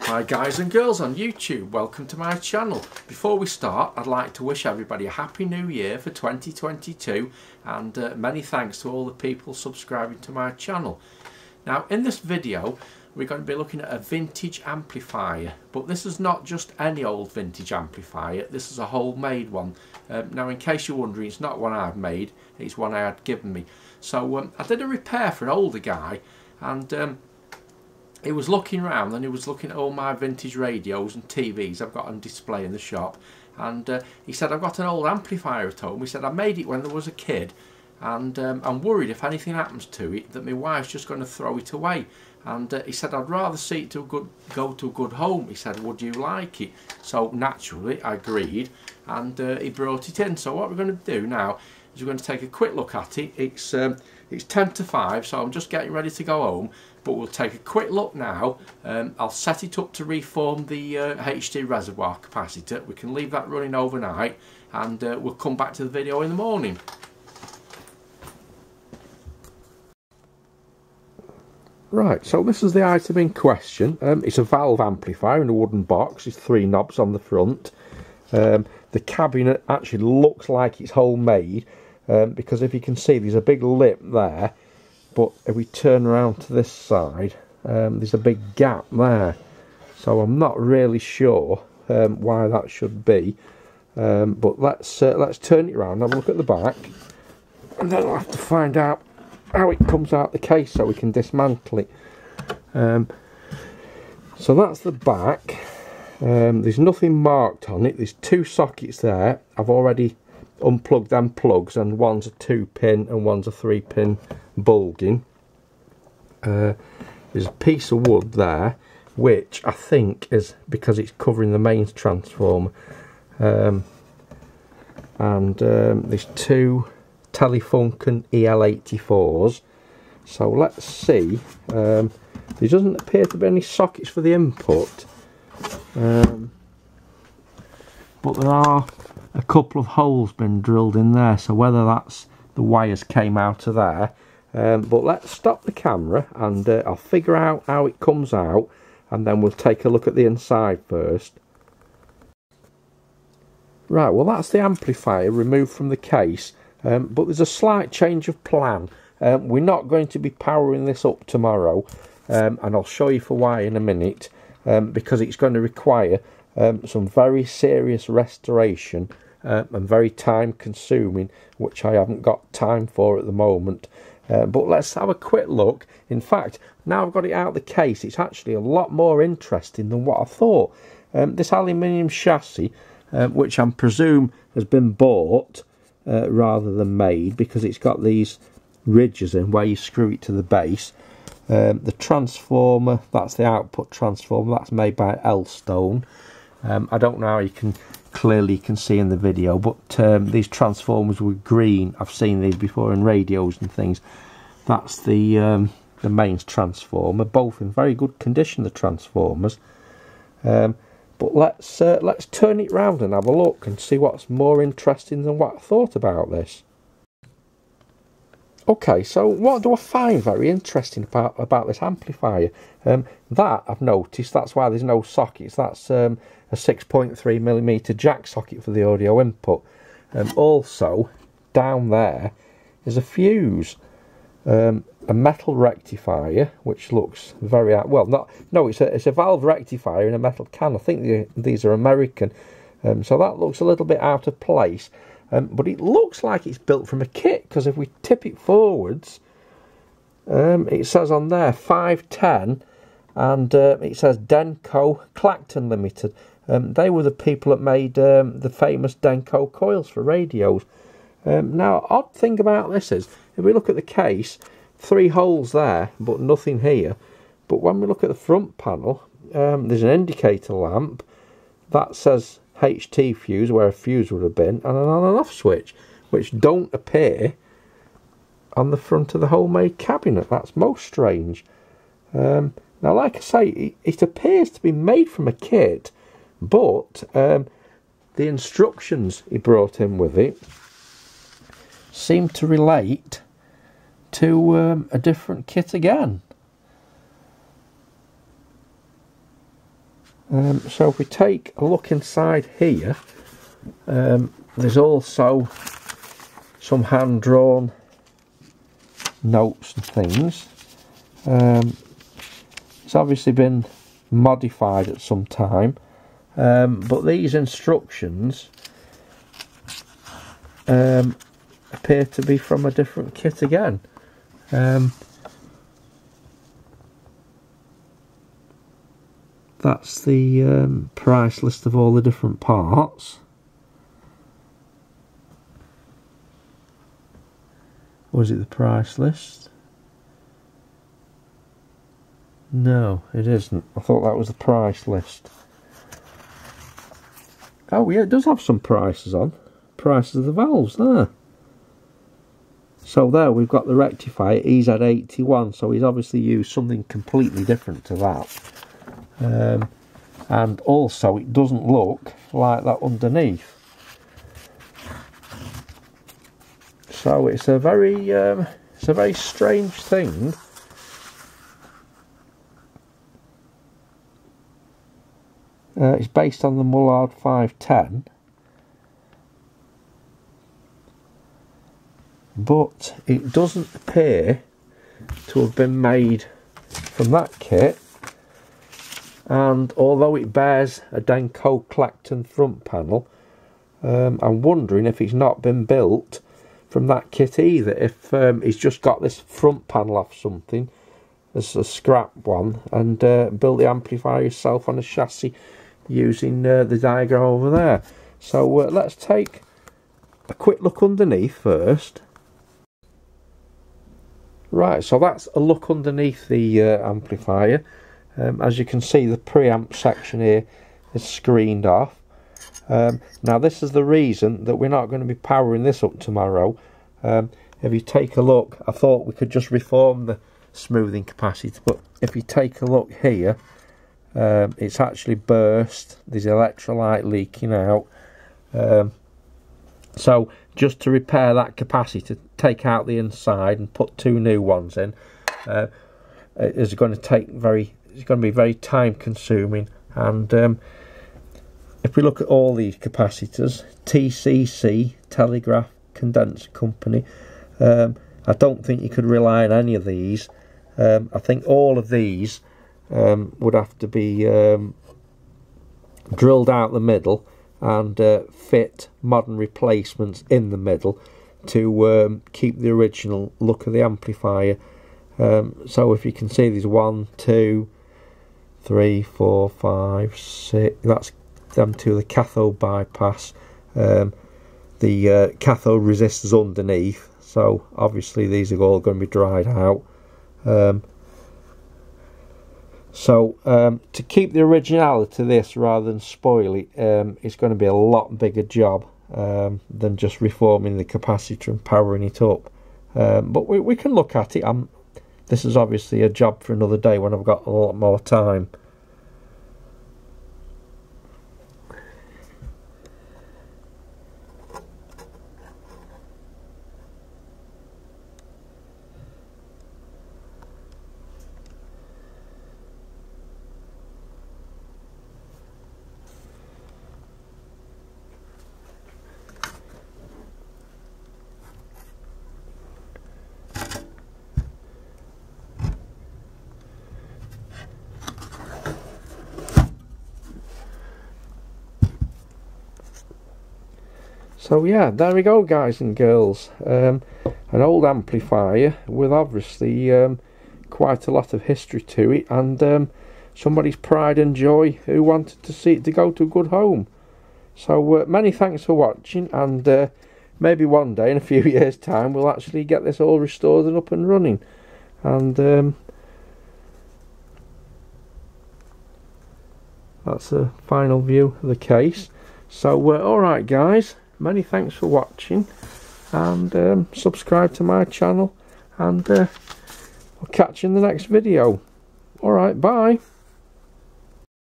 Hi guys and girls on YouTube, welcome to my channel. Before we start, I'd like to wish everybody a happy new year for 2022 and many thanks to all the people subscribing to my channel. Now in this video we're going to be looking at a vintage amplifier, but this is not just any old vintage amplifier, this is a homemade one. Now in case you're wondering, it's not one I've made, it's one I had given me. So I did a repair for an older guy, and he was looking around and he was looking at all my vintage radios and TVs I've got on display in the shop, and he said, I've got an old amplifier at home. He said, I made it when there was a kid, and I'm worried if anything happens to it that my wife's just going to throw it away. And he said, I'd rather see it go to a good home. He said, would you like it? So naturally I agreed, and he brought it in. So what we're going to do now is we're going to take a quick look at it. It's 10 to 5, so I'm just getting ready to go home, but we'll take a quick look now. I'll set it up to reform the HT reservoir capacitor. We can leave that running overnight, and we'll come back to the video in the morning. Right, so this is the item in question. It's a valve amplifier in a wooden box. There's 3 knobs on the front. The cabinet actually looks like it's homemade, because if you can see, there's a big lip there, but if we turn around to this side, there's a big gap there. So I'm not really sure why that should be, but let's turn it around and have a look at the back, and then I'll have to find out how it comes out the case so we can dismantle it. So that's the back. There's nothing marked on it. There's 2 sockets there. I've already unplugged them plugs, and one's a 2-pin and one's a 3-pin bulging. There's a piece of wood there, which I think is because it's covering the mains transformer, and there's 2 Telefunken EL84s. So let's see. There doesn't appear to be any sockets for the input, but there are a couple of holes been drilled in there, so whether that's the wires came out of there. But let's stop the camera and I'll figure out how it comes out, and then we'll take a look at the inside first. Right, well that's the amplifier removed from the case. But there's a slight change of plan. We're not going to be powering this up tomorrow, and I'll show you for why in a minute, because it's going to require some very serious restoration and very time consuming, which I haven't got time for at the moment. But let's have a quick look. In fact, now I've got it out of the case, it's actually a lot more interesting than what I thought. This aluminium chassis, which I presume has been bought rather than made, because it's got these ridges in where you screw it to the base. The transformer, that's the output transformer, that's made by Elstone. I don't know how you can clearly see in the video, but these transformers were green. I've seen these before in radios and things. That's the mains transformer, both in very good condition, the transformers. But let's turn it round and have a look and see what's more interesting than what I thought about this. Okay, so what do I find very interesting about this amplifier? That I've noticed, that's why there's no sockets. That's a 6.3mm jack socket for the audio input. Also, down there is a fuse. A metal rectifier, which looks very well. It's a valve rectifier in a metal can. I think these are American, so that looks a little bit out of place. But it looks like it's built from a kit, because if we tip it forwards, it says on there 510, and it says Denko Clacton Limited. They were the people that made the famous Denko coils for radios. Now, odd thing about this is, if we look at the case, 3 holes there, but nothing here. But when we look at the front panel, there's an indicator lamp that says HT fuse, where a fuse would have been, and an on and off switch, which don't appear on the front of the homemade cabinet. That's most strange. Now, like I say, it appears to be made from a kit, but the instructions he brought in with it seem to relate to a different kit again. So if we take a look inside here, there's also some hand-drawn notes and things. It's obviously been modified at some time, but these instructions appear to be from a different kit again. That's the price list of all the different parts. Was it the price list? No, it isn't. I thought that was the price list. Oh yeah, it does have some prices on. Prices of the valves there. So there we've got the rectifier. He's at 81, so he's obviously used something completely different to that. And also it doesn't look like that underneath. So it's a very strange thing. It's based on the Mullard 510, but it doesn't appear to have been made from that kit. And although it bears a Denko Clacton front panel, I'm wondering if it's not been built from that kit either. If he's just got this front panel off something as a scrap one and built the amplifier yourself on a chassis using the diagram over there. So let's take a quick look underneath first. Right, so that's a look underneath the amplifier. As you can see, the preamp section here is screened off. Now this is the reason that we're not going to be powering this up tomorrow. If you take a look, I thought we could just reform the smoothing capacitor, but if you take a look here, it's actually burst. There's electrolyte leaking out. So just to repair that capacitor, take out the inside and put two new ones in, is going to be very time consuming. And if we look at all these capacitors, TCC, Telegraph Condenser Company, I don't think you could rely on any of these. I think all of these would have to be drilled out the middle and fit modern replacements in the middle to keep the original look of the amplifier. So if you can see, there's 1, 2, 3, 4, 5, 6. That's them to the cathode bypass. The cathode resistors underneath. So obviously these are all going to be dried out. So to keep the originality of this rather than spoil it, it's going to be a lot bigger job than just reforming the capacitor and powering it up. But we can look at it. This is obviously a job for another day when I've got a lot more time. So yeah, there we go, guys and girls. An old amplifier with obviously quite a lot of history to it, and somebody's pride and joy who wanted to see it to go to a good home. So many thanks for watching, and maybe one day in a few years time we'll actually get this all restored and up and running. And that's a final view of the case. So alright guys, many thanks for watching, and subscribe to my channel, and I'll catch you in the next video. Alright, bye.